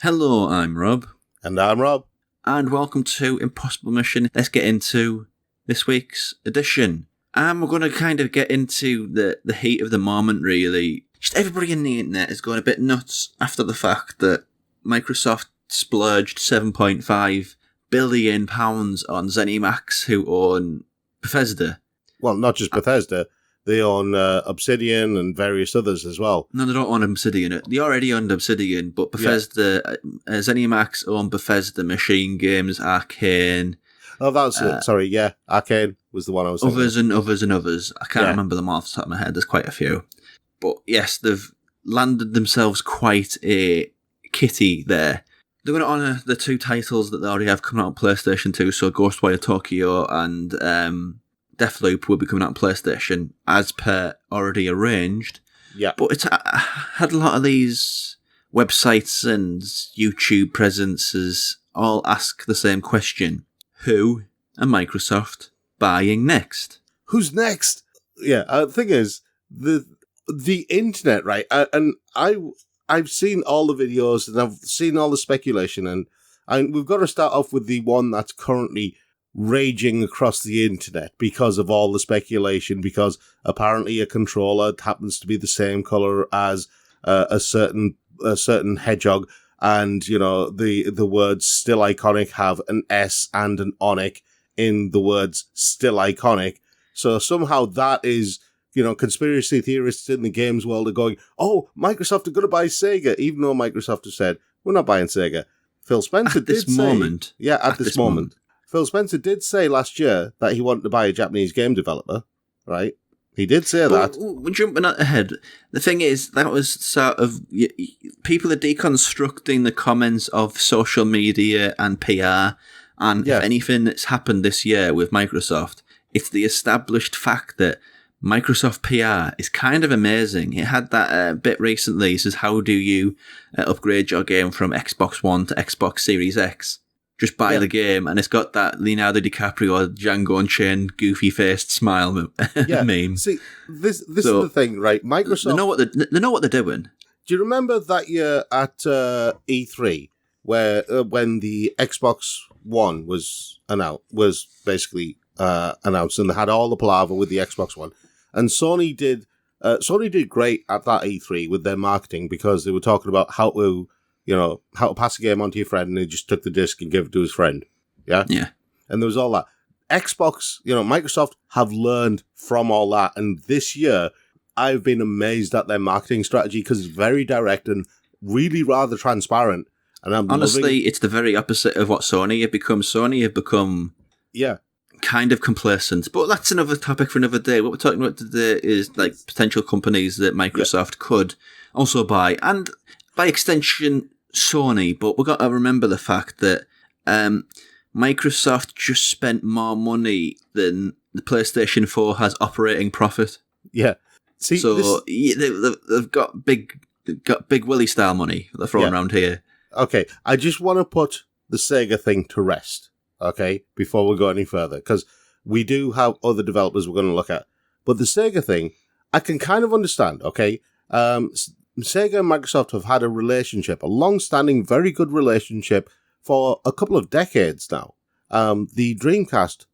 Hello, I'm Rob. And I'm Rob. And welcome to Impossible Mission. Let's get into this week's edition. And we're going to kind of get into the heat of the moment, really. Just everybody in the internet is going a bit nuts after the fact that Microsoft splurged £7.5 billion on ZeniMax, who own Bethesda. Well, not just Bethesda. They own Obsidian and various others as well. No, they don't own Obsidian. They already owned Obsidian, but Bethesda, ZeniMax own Bethesda Machine Games, Arcane. Oh, that's it. Sorry, yeah. Arcane was the one I was thinking. Others and others. I can't remember them off the top of my head. There's quite a few. But yes, they've landed themselves quite a kitty there. They're going to honour the two titles that they already have coming out on PlayStation 2, so Ghostwire Tokyo and Deathloop will be coming out on PlayStation as per already arranged. Yeah. But it's had a lot of these websites and YouTube presences all ask the same question. Who are Microsoft buying next? Who's next? Yeah, the thing is, the internet, right? And I've seen all the videos and I've seen all the speculation, and we've got to start off with the one that's currently raging across the internet because of all the speculation, because apparently a controller happens to be the same color as a certain hedgehog, and you know the words "still iconic" have an S and an onic in the words "still iconic." So somehow that is, you know, conspiracy theorists in the games world are going, "Oh, Microsoft are going to buy Sega," even though Microsoft has said we're not buying Sega. Phil Spencer at this moment. Phil Spencer did say last year that he wanted to buy a Japanese game developer, right? He did say that. We're jumping ahead. The thing is, that was sort of... People are deconstructing the comments of social media and PR, and if anything that's happened this year with Microsoft, it's the established fact that Microsoft PR is kind of amazing. It had that bit recently. It says, how do you upgrade your game from Xbox One to Xbox Series X? Just buy the game, and it's got that Leonardo DiCaprio, Django Unchained, goofy-faced smile meme. See, this is the thing, right? Microsoft... They know what they're doing. Do you remember that year at E3, where when the Xbox One was basically announced, and they had all the palaver with the Xbox One, and Sony did great at that E3 with their marketing, because they were talking about how to pass a game on to your friend, and he just took the disc and gave it to his friend. Yeah? Yeah. And there was all that. Xbox, Microsoft have learned from all that. And this year, I've been amazed at their marketing strategy, because it's very direct and really rather transparent. And honestly, it's the very opposite of what Sony have become. Sony have become kind of complacent. But that's another topic for another day. What we're talking about today is like potential companies that Microsoft could also buy. And by extension, Sony, but we've got to remember the fact that Microsoft just spent more money than the PlayStation 4 has operating profit. Yeah. See, so they've got big Willy style money they're throwing around here. Okay, I just want to put the Sega thing to rest, okay, before we go any further, because we do have other developers we're going to look at. But the Sega thing, I can kind of understand, okay? Sega and Microsoft have had a relationship, a long-standing, very good relationship for a couple of decades now. The Dreamcast,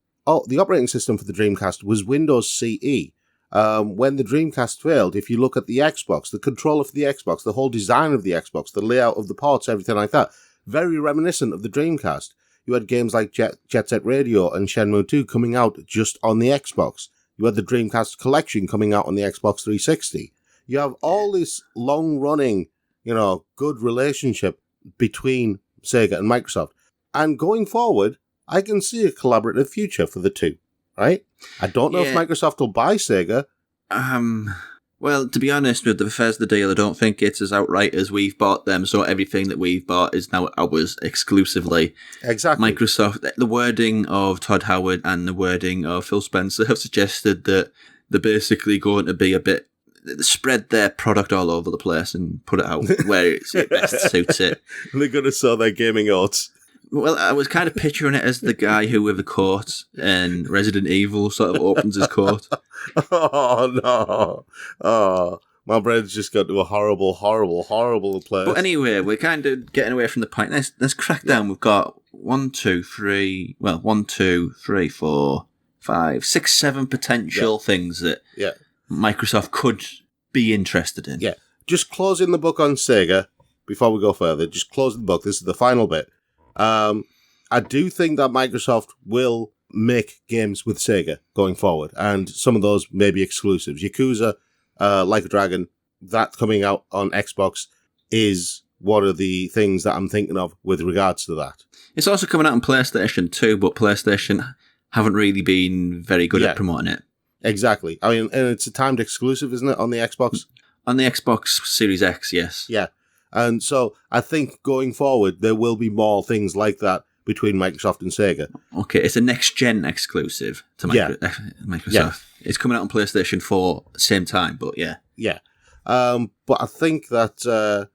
the operating system for the Dreamcast was Windows CE. When the Dreamcast failed, if you look at the Xbox, the controller for the Xbox, the whole design of the Xbox, the layout of the ports, everything like that, very reminiscent of the Dreamcast. You had games like Jet Set Radio and Shenmue 2 coming out just on the Xbox. You had the Dreamcast Collection coming out on the Xbox 360. You have all this long-running, good relationship between Sega and Microsoft. And going forward, I can see a collaborative future for the two, right? I don't know if Microsoft will buy Sega. Well, to be honest, with the Bethesda deal, I don't think it's as outright as we've bought them, so everything that we've bought is now ours exclusively. Exactly. Microsoft, the wording of Todd Howard and the wording of Phil Spencer have suggested that they're basically going to be spread their product all over the place and put it out where it best suits it. They're going to sell their gaming oats. Well, I was kind of picturing it as the guy who with the coat and Resident Evil sort of opens his coat. Oh, no. Oh. My brain's just got to a horrible, horrible, horrible place. But anyway, we're kind of getting away from the point. Let's crack down. We've got 1, 2, 3, 4, 5, 6, 7 potential things that Microsoft could be interested in. Yeah. Just closing the book on Sega, before we go further, just closing the book. This is the final bit. I do think that Microsoft will make games with Sega going forward, and some of those may be exclusives. Yakuza, Like a Dragon, that coming out on Xbox is one of the things that I'm thinking of with regards to that. It's also coming out on PlayStation 2, but PlayStation haven't really been very good at promoting it. Exactly. I mean, and it's a timed exclusive, isn't it, on the Xbox? On the Xbox Series X, yes. Yeah. And so I think going forward, there will be more things like that between Microsoft and Sega. Okay, it's a next-gen exclusive to Microsoft. Yeah. It's coming out on PlayStation 4 at the same time, but yeah. Yeah. But I think that,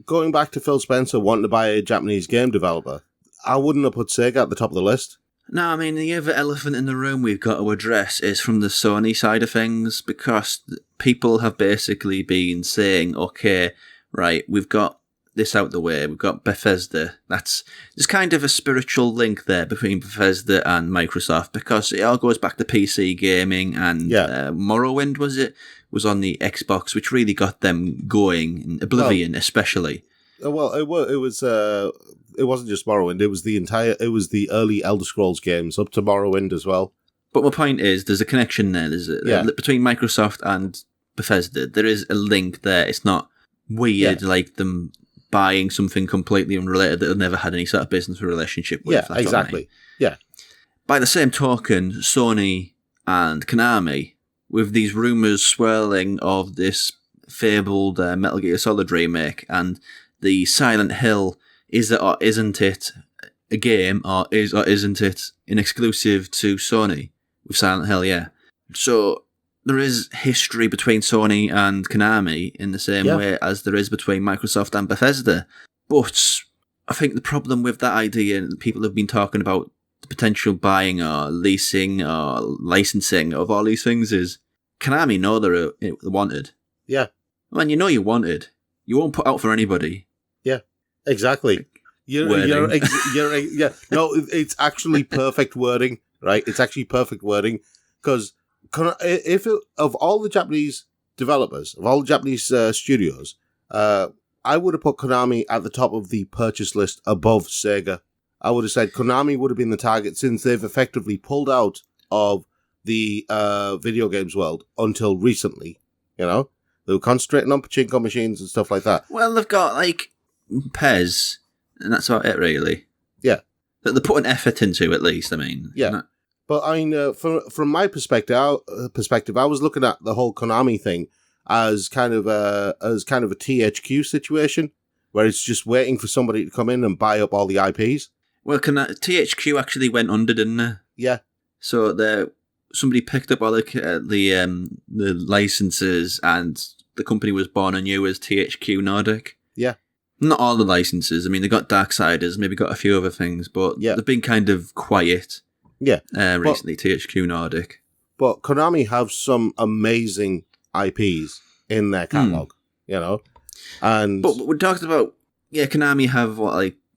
going back to Phil Spencer wanting to buy a Japanese game developer, I wouldn't have put Sega at the top of the list. No, I mean, the other elephant in the room we've got to address is from the Sony side of things, because people have basically been saying, okay, right, we've got this out the way, we've got Bethesda. There's kind of a spiritual link there between Bethesda and Microsoft, because it all goes back to PC gaming, and Morrowind, was on the Xbox, which really got them going, and Oblivion especially. Well, it was... It wasn't just Morrowind, it was the early Elder Scrolls games up to Morrowind as well. But my point is, there's a connection there. Between Microsoft and Bethesda, there is a link there. It's not weird like them buying something completely unrelated that they've never had any sort of business relationship with. Yeah, exactly. Yeah. By the same token, Sony and Konami, with these rumours swirling of this fabled Metal Gear Solid remake and the Silent Hill, is it or isn't it a game, or isn't it an exclusive to Sony with Silent Hill? Yeah. So there is history between Sony and Konami in the same way as there is between Microsoft and Bethesda. But I think the problem with that idea, and people have been talking about the potential buying or leasing or licensing of all these things, is Konami know they're wanted. Yeah. When you know you're wanted, you won't put out for anybody. Yeah. Exactly. No, it's actually perfect wording, right? It's actually perfect wording, because of all the Japanese developers, of all the Japanese studios, I would have put Konami at the top of the purchase list above Sega. I would have said Konami would have been the target, since they've effectively pulled out of the video games world until recently. You know, they were concentrating on pachinko machines and stuff like that. Well, they've got PES, and that's about it, really. Yeah. That they're putting effort into, at least, I mean. Yeah. But I mean, from my perspective, I was looking at the whole Konami thing as kind of a THQ situation, where it's just waiting for somebody to come in and buy up all the IPs. Well, THQ actually went under, didn't they? Yeah. So somebody picked up all the licenses, and the company was born anew as THQ Nordic. Yeah. Not all the licenses. I mean, they got Darksiders, maybe got a few other things, but they've been kind of quiet. Yeah. Recently, THQ Nordic. But Konami have some amazing IPs in their catalogue, you know? But we talked about, Konami have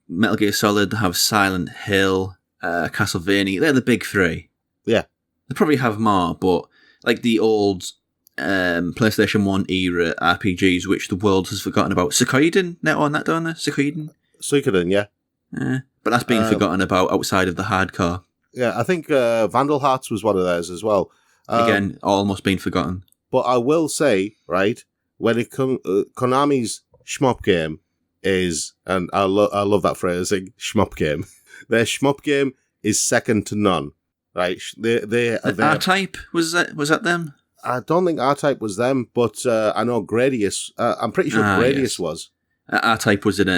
Metal Gear Solid, they have Silent Hill, Castlevania. They're the big three. Yeah. They probably have more, but the old PlayStation 1 era RPGs, which the world has forgotten about. Suikoden, now on that, don't they? Suikoden, yeah. But that's been forgotten about outside of the hardcore. Yeah, I think Vandal Hearts was one of theirs as well. Again, almost been forgotten. But I will say, right, when it comes, Konami's shmup game is, and I love that phrasing, shmup game. Their shmup game is second to none, right? R-Type, was that them? I don't think R-Type was them, but I know Gradius. I'm pretty sure Gradius was. R-Type was in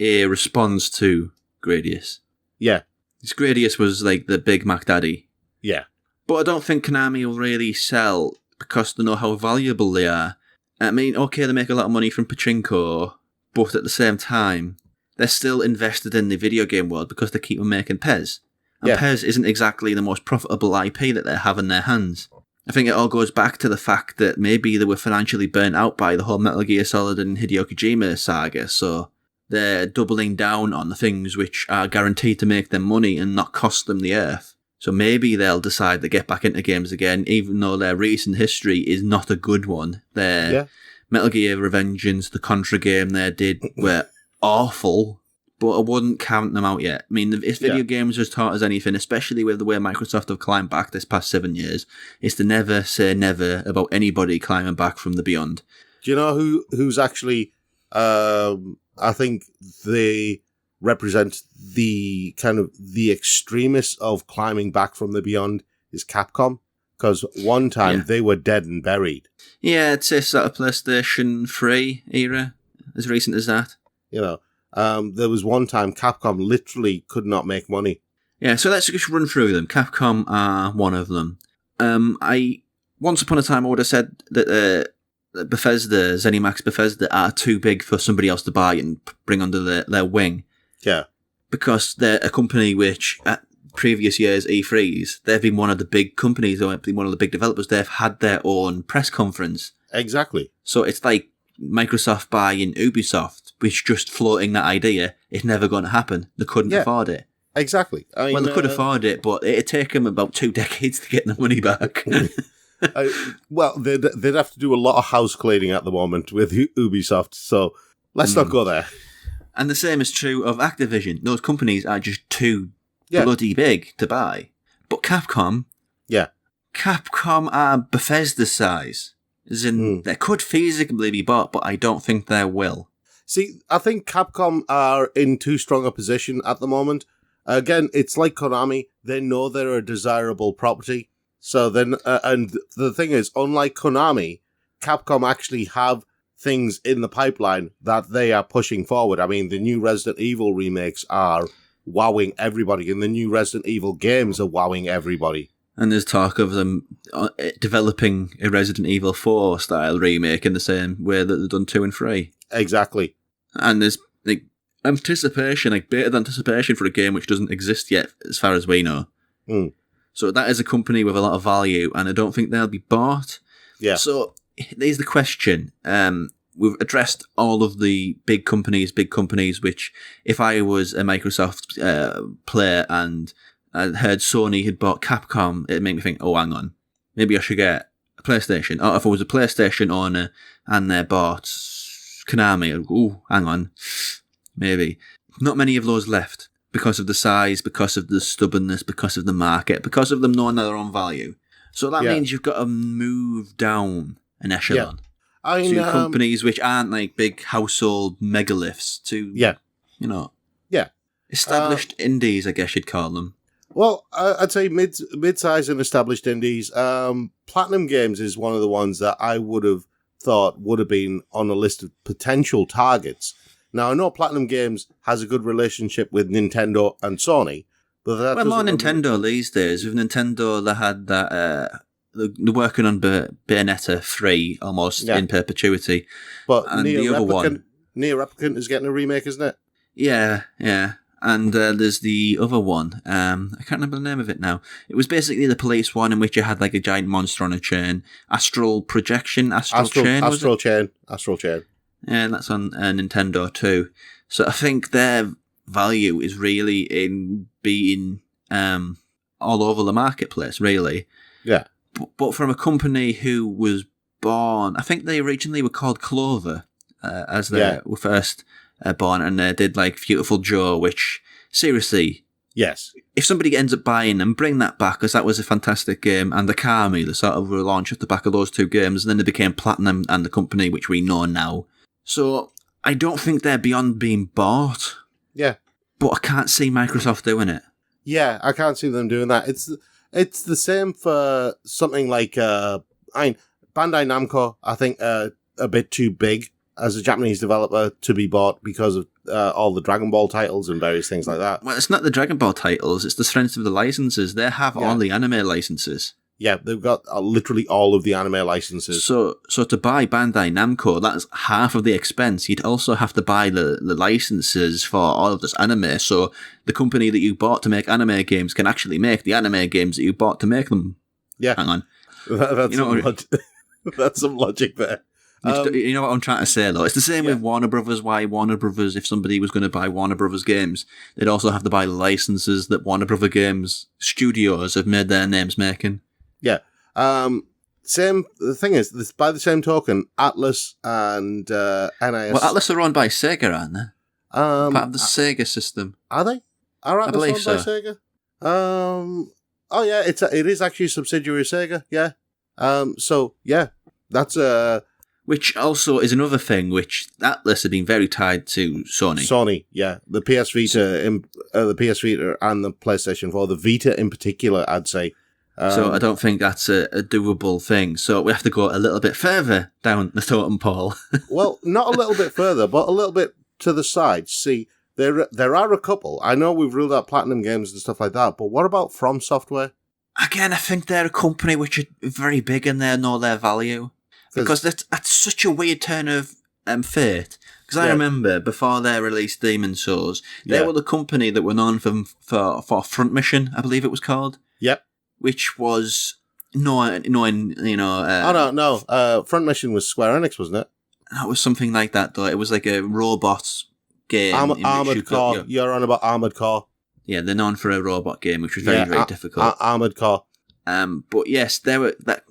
a response to Gradius. Yeah. Gradius was the Big Mac Daddy. Yeah. But I don't think Konami will really sell, because they know how valuable they are. I mean, okay, they make a lot of money from pachinko, but at the same time, they're still invested in the video game world because they keep on making PES. And PES isn't exactly the most profitable IP that they have in their hands. I think it all goes back to the fact that maybe they were financially burnt out by the whole Metal Gear Solid and Hideo Kojima saga, so they're doubling down on the things which are guaranteed to make them money and not cost them the earth. So maybe they'll decide to get back into games again, even though their recent history is not a good one. Their Metal Gear Revengeance, the Contra game they did, were awful, but I wouldn't count them out yet. I mean, if video games has taught us anything, especially with the way Microsoft have climbed back this past 7 years, is to never say never about anybody climbing back from the beyond. Do you know who's actually... I think they represent the kind of the extremists of climbing back from the beyond is Capcom, because one time they were dead and buried. Yeah, it's a sort of PlayStation 3 era, as recent as that. You know, there was one time Capcom literally could not make money. Yeah, so let's just run through them. Capcom are one of them. Once upon a time I would have said that Bethesda, ZeniMax Bethesda, are too big for somebody else to buy and bring under their wing. Yeah. Because they're a company which, at previous years' E3s, they've been one of the big companies, or been one of the big developers. They've had their own press conference. Exactly. So it's like Microsoft buying Ubisoft, which just floating that idea, it's never going to happen. They couldn't afford it. Exactly. I mean, well, they could afford it, but it'd take them about 2 decades to get the money back. Well, they'd have to do a lot of house cleaning at the moment with Ubisoft, so let's not go there. And the same is true of Activision. Those companies are just too bloody big to buy. But Capcom... Yeah. Capcom are Bethesda size. As in, they could feasibly be bought, but I don't think they will. See, I think Capcom are in too strong a position at the moment. Again, it's like Konami. They know they're a desirable property. So then, and the thing is, unlike Konami, Capcom actually have things in the pipeline that they are pushing forward. I mean, the new Resident Evil remakes are wowing everybody, and the new Resident Evil games are wowing everybody. And there's talk of them developing a Resident Evil 4 style remake in the same way that they've done 2 and 3. Exactly. And there's anticipation, bated anticipation for a game which doesn't exist yet, as far as we know. So that is a company with a lot of value, and I don't think they'll be bought. Yeah. So here's the question. We've addressed all of the big companies, which if I was a Microsoft player and I heard Sony had bought Capcom, it'd make me think, oh, hang on, maybe I should get a PlayStation. Or if I was a PlayStation owner and they bought Konami, oh, hang on, maybe. Not many of those left. Because of the size, because of the stubbornness, because of the market, because of them knowing their own value. So that means you've got to move down an echelon to companies which aren't like big household megaliths to, established indies, I guess you'd call them. Well, I'd say mid-size and established indies. Platinum Games is one of the ones that I would have thought would have been on a list of potential targets. Now, I know Platinum Games has a good relationship with Nintendo and Sony, but that more Nintendo these days. With Nintendo, they had that they're working on Bayonetta 3 almost in perpetuity. But and the other one, NieR Replicant is getting a remake, isn't it? Yeah. And there's the other one. I can't remember the name of it now. It was basically the police one in which you had like a giant monster on a chain. Astral Chain. Astral Chain. Yeah, that's on Nintendo too. So I think their value is really in being all over the marketplace, really. Yeah. But from a company who was born, I think they originally were called Clover as they were first born, and they did like Beautiful Joe, which, seriously, yes, if somebody ends up buying them, bring that back, because that was a fantastic game, and the Akami, the sort of relaunch of the back of those 2 games, and then they became Platinum and the company which we know now. So I don't think they're beyond being bought. Yeah. But I can't see Microsoft doing it. Yeah, I can't see them doing that. It's the same for something like Bandai Namco, I think a bit too big as a Japanese developer to be bought because of all the Dragon Ball titles and various things like that. Well, it's not the Dragon Ball titles, it's the strength of the licenses. They have all the anime licenses. Yeah, they've got literally all of the anime licenses. So to buy Bandai Namco, that's half of the expense. You'd also have to buy the licenses for all of this anime, so the company that you bought to make anime games can actually make the anime games that you bought to make them. Yeah. Hang on. That's some logic there. You know what I'm trying to say, though? It's the same with Warner Brothers. Why Warner Brothers, if somebody was going to buy Warner Brothers games, they'd also have to buy licenses that Warner Brothers games studios have made their names making. Yeah. The thing is, by the same token, Atlas and NIS... Well, Atlas are owned by Sega, aren't they? Part of the Sega system. Are they? Are Atlas owned by Sega? Oh, yeah, it is actually a subsidiary of Sega, yeah. So, yeah, that's... Which also is another thing, which Atlas had been very tied to Sony. Sony, yeah. The PS Vita and the PlayStation 4, the Vita in particular, I'd say. So I don't think that's a doable thing. So we have to go a little bit further down the totem pole. Well, not a little bit further, but a little bit to the side. See, there are a couple. I know we've ruled out Platinum Games and stuff like that, but what about From Software? Again, I think they're a company which are very big and they know their value. Because that's such a weird turn of fate. Because I remember before they released Demon's Souls, they were the company that were known for Front Mission, I believe it was called. Yep. Which was no. Front Mission was Square Enix, wasn't it? That was something like that, though. It was like a robot game. Armored Core. You're on about Armored Core. Yeah, they're known for a robot game, which was very, very difficult. Armored Core. But yes,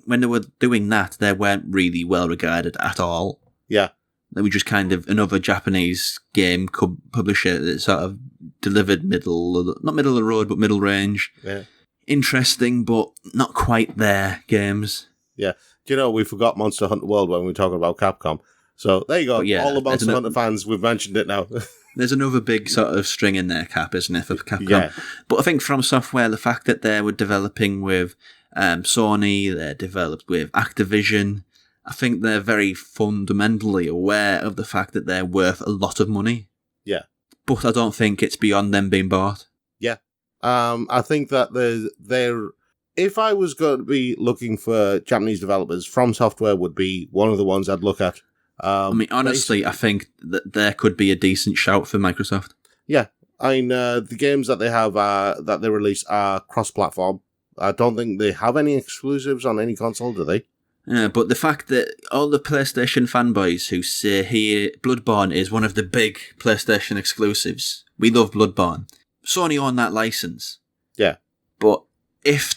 when they were doing that, they weren't really well regarded at all. Yeah. They were just kind of another Japanese game publisher that sort of delivered not middle of the road, but middle range. Yeah. Interesting, but not quite their games. Yeah. Do you know, we forgot Monster Hunter World when we were talking about Capcom. So there you go. Yeah, all the Monster Hunter fans, we've mentioned it now. There's another big sort of string in their cap, isn't it, for Capcom? Yeah. But I think From Software, the fact that they were developing with Sony, they developed with Activision, I think they're very fundamentally aware of the fact that they're worth a lot of money. Yeah. But I don't think it's beyond them being bought. Yeah. I think that they're... If I was going to be looking for Japanese developers, From Software would be one of the ones I'd look at. Honestly, I think that there could be a decent shout for Microsoft. Yeah. I mean, the games that they have, that they release are cross-platform. I don't think they have any exclusives on any console, do they? Yeah, but the fact that all the PlayStation fanboys who say here Bloodborne is one of the big PlayStation exclusives, we love Bloodborne. Sony own that license. Yeah. But if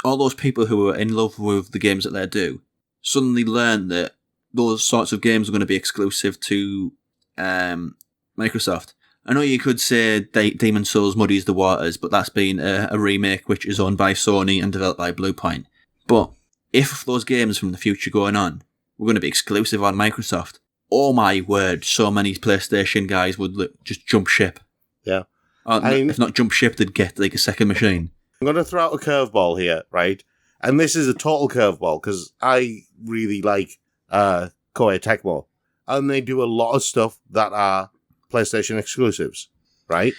all those people who are in love with the games that they do suddenly learn that those sorts of games are going to be exclusive to Microsoft, I know you could say Demon's Souls muddies the waters, but that's been a remake which is owned by Sony and developed by Bluepoint. But if those games from the future going on were going to be exclusive on Microsoft, oh my word, so many PlayStation guys would just jump ship. Yeah. If not jump ship, they'd get like a second machine. I'm going to throw out a curveball here, right? And this is a total curveball because I really like Koei Tecmo. And they do a lot of stuff that are PlayStation exclusives, right?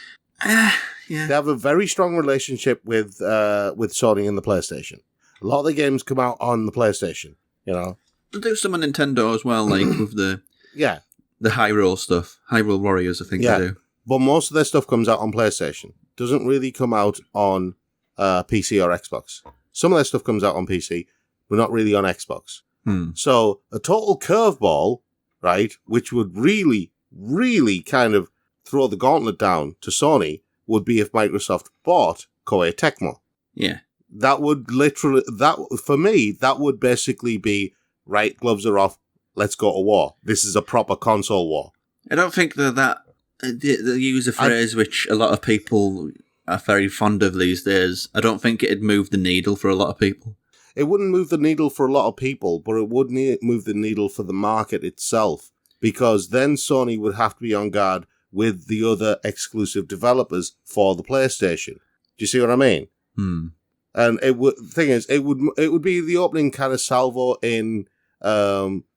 Yeah. They have a very strong relationship with Sony and the PlayStation. A lot of the games come out on the PlayStation, you know. They do some on Nintendo as well, like with the Hyrule stuff. Hyrule Warriors, I think they do. But most of their stuff comes out on PlayStation. Doesn't really come out on PC or Xbox. Some of their stuff comes out on PC, but not really on Xbox. So a total curveball, right, which would really, really kind of throw the gauntlet down to Sony would be if Microsoft bought Koei Tecmo. Yeah. That would for me, that would basically be, right, gloves are off, let's go to war. This is a proper console war. I don't think they use a phrase which a lot of people are very fond of these days. I don't think it'd move the needle for a lot of people. It wouldn't move the needle for a lot of people, but it would move the needle for the market itself, because then Sony would have to be on guard with the other exclusive developers for the PlayStation. Do you see what I mean? And it would be the opening kind of salvo in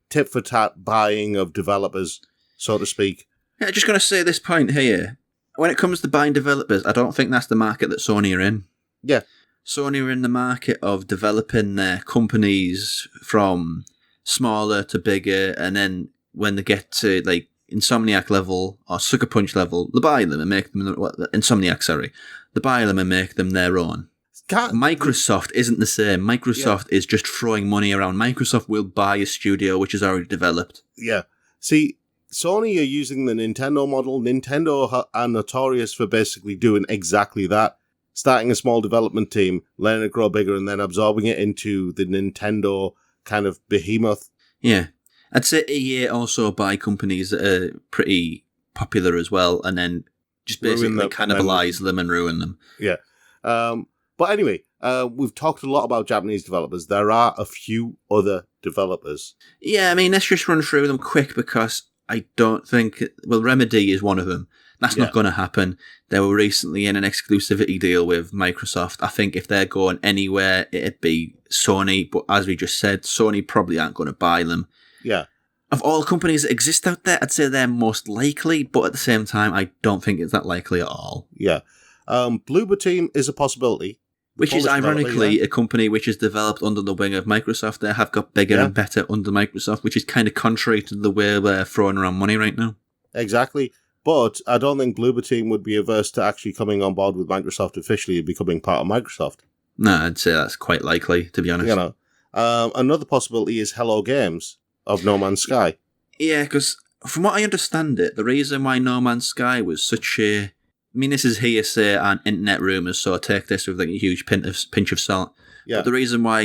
tit for tat buying of developers, so to speak. Yeah, just going to say this point here. When it comes to buying developers, I don't think that's the market that Sony are in. Yeah. Sony are in the market of developing their companies from smaller to bigger, and then when they get to like Insomniac level or Sucker Punch level, they buy them and make them Insomniac, sorry. They buy them and make them their own. Microsoft isn't the same. Microsoft is just throwing money around. Microsoft will buy a studio which is already developed. Yeah. See, Sony are using the Nintendo model. Nintendo are notorious for basically doing exactly that. Starting a small development team, letting it grow bigger, and then absorbing it into the Nintendo kind of behemoth. Yeah. I'd say EA also buy companies that are pretty popular as well, and then just basically cannibalize them and ruin them. Yeah. But anyway, we've talked a lot about Japanese developers. There are a few other developers. Yeah, I mean, let's just run through them quick because I don't think... Well, Remedy is one of them. That's not going to happen. They were recently in an exclusivity deal with Microsoft. I think if they're going anywhere, it'd be Sony. But as we just said, Sony probably aren't going to buy them. Yeah. Of all companies that exist out there, I'd say they're most likely. But at the same time, I don't think it's that likely at all. Yeah. Bloober Team is a possibility. Which is ironically a company which is developed under the wing of Microsoft. They have got bigger and better under Microsoft, which is kind of contrary to the way they're throwing around money right now. Exactly. But I don't think Bloober Team would be averse to actually coming on board with Microsoft officially and becoming part of Microsoft. No, I'd say that's quite likely, to be honest. You know, another possibility is Hello Games of No Man's Sky. Yeah, because from what I understand the reason why No Man's Sky was such a... I mean, this is hearsay and internet rumours, so take this with like a huge pinch of salt. Yeah. But the reason why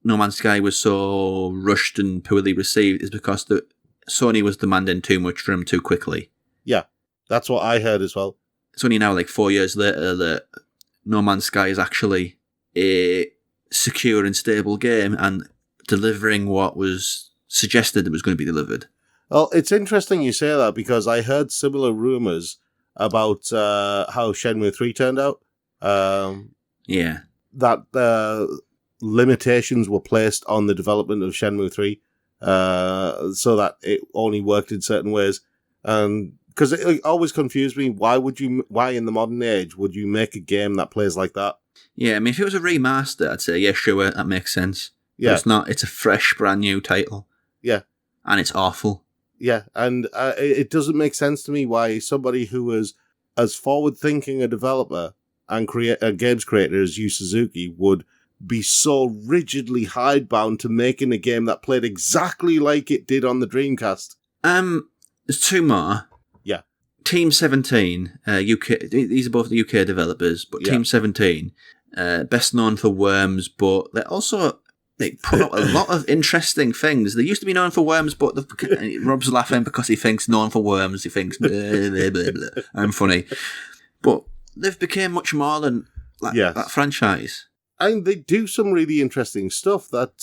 No Man's Sky was so rushed and poorly received is because Sony was demanding too much from him too quickly. Yeah, that's what I heard as well. It's only now, like 4 years later, that No Man's Sky is actually a secure and stable game and delivering what was suggested it was going to be delivered. Well, it's interesting you say that because I heard similar rumours about how Shenmue 3 turned out. Yeah. That limitations were placed on the development of Shenmue 3 so that it only worked in certain ways. Because it always confused me, why in the modern age would you make a game that plays like that? Yeah, I mean, if it was a remaster, I'd say, yeah, sure, that makes sense. Yeah. But it's not. It's a fresh, brand new title. Yeah. And it's awful. Yeah, and it doesn't make sense to me why somebody who was as forward-thinking a developer and a games creator as Yu Suzuki would be so rigidly hidebound to making a game that played exactly like it did on the Dreamcast. There's two more. Yeah. Team 17, UK. These are both the UK developers, but Team 17, best known for Worms, but they put out a lot of interesting things. They used to be known for Worms, but Rob's laughing because he thinks known for Worms. He thinks, blah, blah, blah, blah. I'm funny. But they've become much more than that franchise. And they do some really interesting stuff. That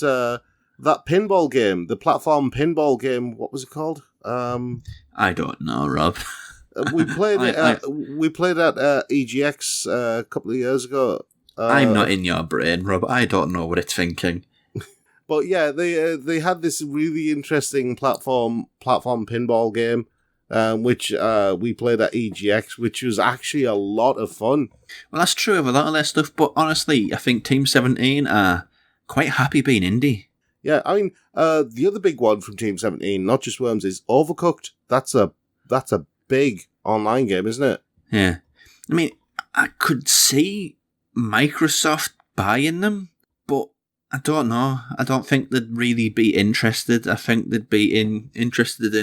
pinball game, the platform pinball game, what was it called? I don't know, Rob. We played we played at EGX a couple of years ago. I'm not in your brain, Rob. I don't know what it's thinking. But yeah, they had this really interesting platform pinball game, which we played at EGX, which was actually a lot of fun. Well, that's true of a lot of their stuff, but honestly, I think Team 17 are quite happy being indie. Yeah, I mean, the other big one from Team 17, not just Worms, is Overcooked. That's a big online game, isn't it? Yeah. I mean, I could see Microsoft buying them, but I don't know. I don't think they'd really be interested. I think they'd be interested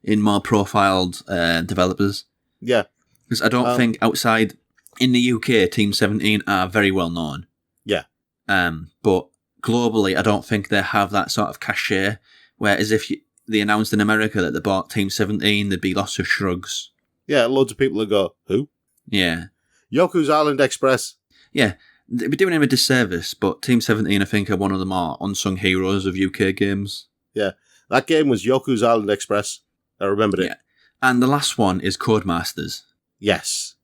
in more profiled developers. Yeah. Because I don't think outside in the UK, Team 17 are very well known. Yeah. But globally, I don't think they have that sort of cachet. Whereas if they announced in America that they bought Team 17, there'd be lots of shrugs. Yeah, loads of people would go, who? Yeah. Yoku's Island Express. Yeah. They'd be doing him a disservice, but Team 17, I think, are one of the more unsung heroes of UK games. Yeah. That game was Yoku's Island Express. I remembered it. Yeah. And the last one is Codemasters. Yes.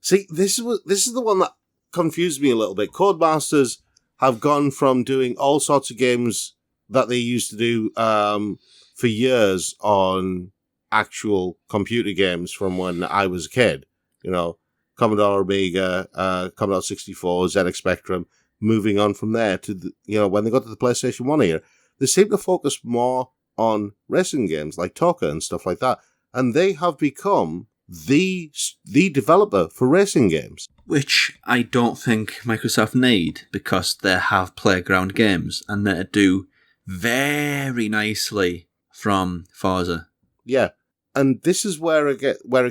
See, this is the one that confused me a little bit. Codemasters have gone from doing all sorts of games that they used to do for years on actual computer games from when I was a kid. You know, Commodore Amiga, Commodore 64, ZX Spectrum, moving on from there to, when they got to the PlayStation 1 era, they seem to focus more on racing games like Toka and stuff like that. And they have become the developer for racing games. Which I don't think Microsoft need, because they have Playground Games, and they do very nicely from Forza. Yeah, and this is where it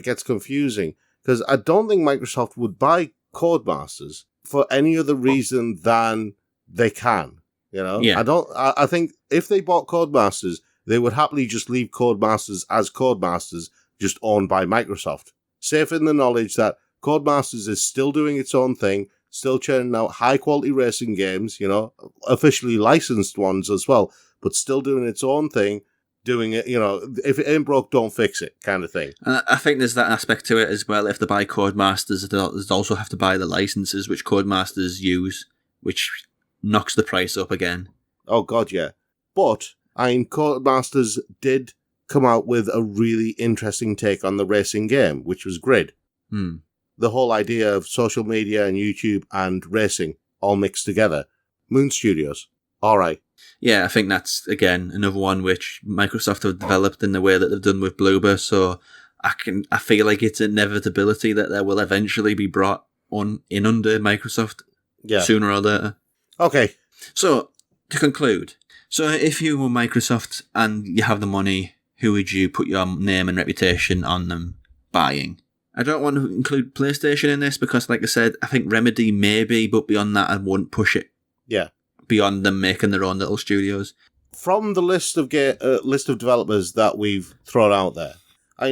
gets confusing, because I don't think Microsoft would buy Codemasters for any other reason than they can. You know, yeah. I think if they bought Codemasters, they would happily just leave Codemasters as Codemasters, just owned by Microsoft. Safe in the knowledge that Codemasters is still doing its own thing, still churning out high-quality racing games, you know, officially licensed ones as well, but still doing its own thing, doing it, you know, if it ain't broke, don't fix it, kind of thing. And I think there's that aspect to it as well. If they buy Codemasters, they also have to buy the licenses which Codemasters use, which knocks the price up again. Oh, God, yeah. But, Codemasters did come out with a really interesting take on the racing game, which was Grid. The whole idea of social media and YouTube and racing all mixed together. Moon Studios. All right. Yeah, I think that's, again, another one which Microsoft have developed in the way that they've done with Bloober, so I feel like it's an inevitability that they will eventually be brought in under Microsoft sooner or later. Okay. So, to conclude, if you were Microsoft and you have the money, who would you put your name and reputation on them buying? I don't want to include PlayStation in this because, like I said, I think Remedy maybe, but beyond that, I wouldn't push it. Yeah. Beyond them making their own little studios. From the list of developers that we've thrown out there,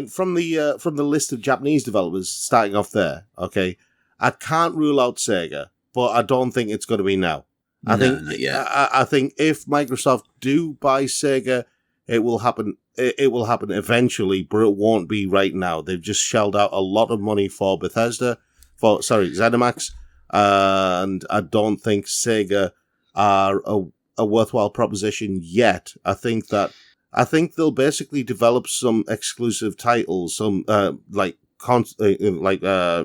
from the list of Japanese developers starting off there, okay, I can't rule out Sega, but I don't think it's going to be now. Not yet. I think if Microsoft do buy Sega, it will happen. It will happen eventually, but it won't be right now. They've just shelled out a lot of money for Bethesda, ZeniMax, and I don't think Sega are a worthwhile proposition yet. I think they'll basically develop some exclusive titles, some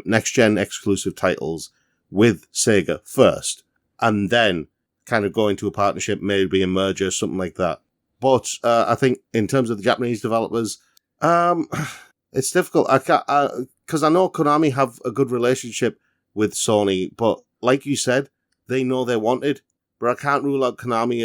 next gen exclusive titles with Sega first, and then kind of go into a partnership, maybe a merger, something like that. But I think in terms of the Japanese developers, it's difficult. Because I know Konami have a good relationship with Sony, but like you said, they know they're wanted. But I can't rule out Konami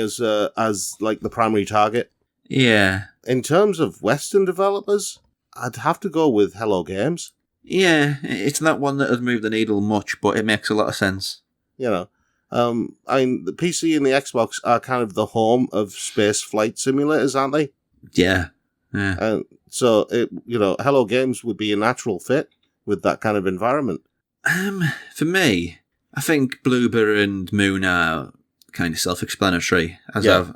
as like the primary target. Yeah. In terms of Western developers, I'd have to go with Hello Games. Yeah, it's not one that has moved the needle much, but it makes a lot of sense. You know. The PC and the Xbox are kind of the home of space flight simulators, aren't they? Yeah. So, Hello Games would be a natural fit with that kind of environment. For me, I think Bloober and Moon are kind of self-explanatory, as I've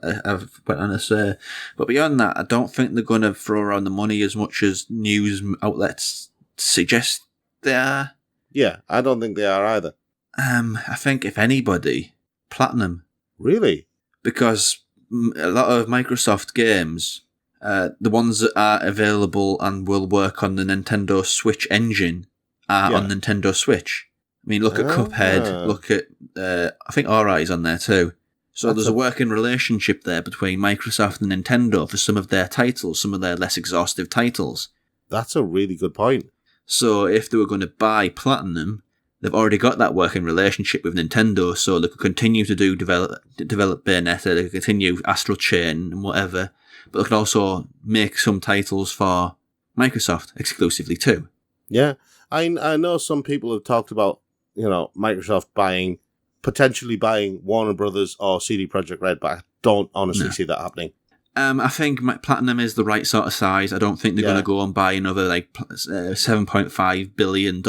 put on to say. But beyond that, I don't think they're going to throw around the money as much as news outlets suggest they are. Yeah, I don't think they are either. I think if anybody, Platinum. Really? Because a lot of Microsoft games, the ones that are available and will work on the Nintendo Switch engine are on Nintendo Switch. I mean, look at Cuphead, look at, I think Ori's on there too. So there's a working relationship there between Microsoft and Nintendo for some of their titles, some of their less exhaustive titles. That's a really good point. So if they were going to buy Platinum, they've already got that working relationship with Nintendo, so they could continue to develop Bayonetta, they could continue Astral Chain and whatever, but they could also make some titles for Microsoft exclusively too. Yeah, I know some people have talked about, Microsoft potentially buying Warner Brothers or CD Projekt Red, but I don't honestly see that happening. I think Platinum is the right sort of size. I don't think they're going to go and buy another $7.5 billion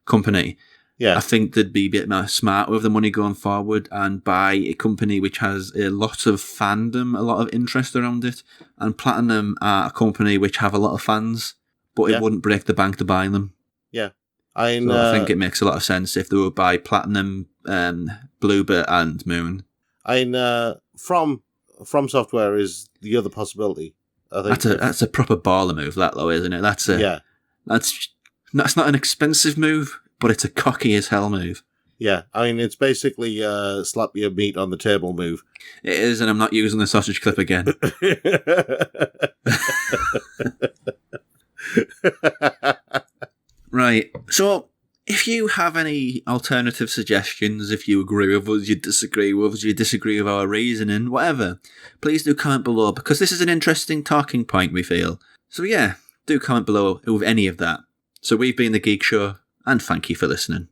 company. Yeah. I think they'd be a bit more smart with the money going forward and buy a company which has a lot of fandom, a lot of interest around it. And Platinum are a company which have a lot of fans, but it wouldn't break the bank to buy them. Yeah. I think it makes a lot of sense if they would buy Platinum, Bloober and Moon. From Software is the other possibility. I think that's a proper baller move, that though, isn't it? That's not an expensive move, but it's a cocky as hell move. Yeah, it's basically slap your meat on the table move. It is, and I'm not using the sausage clip again. Right. So, if you have any alternative suggestions, if you agree with us, you disagree with us, you disagree with our reasoning, whatever, please do comment below, because this is an interesting talking point, we feel. So yeah, do comment below with any of that. So we've been The Geek Show, and thank you for listening.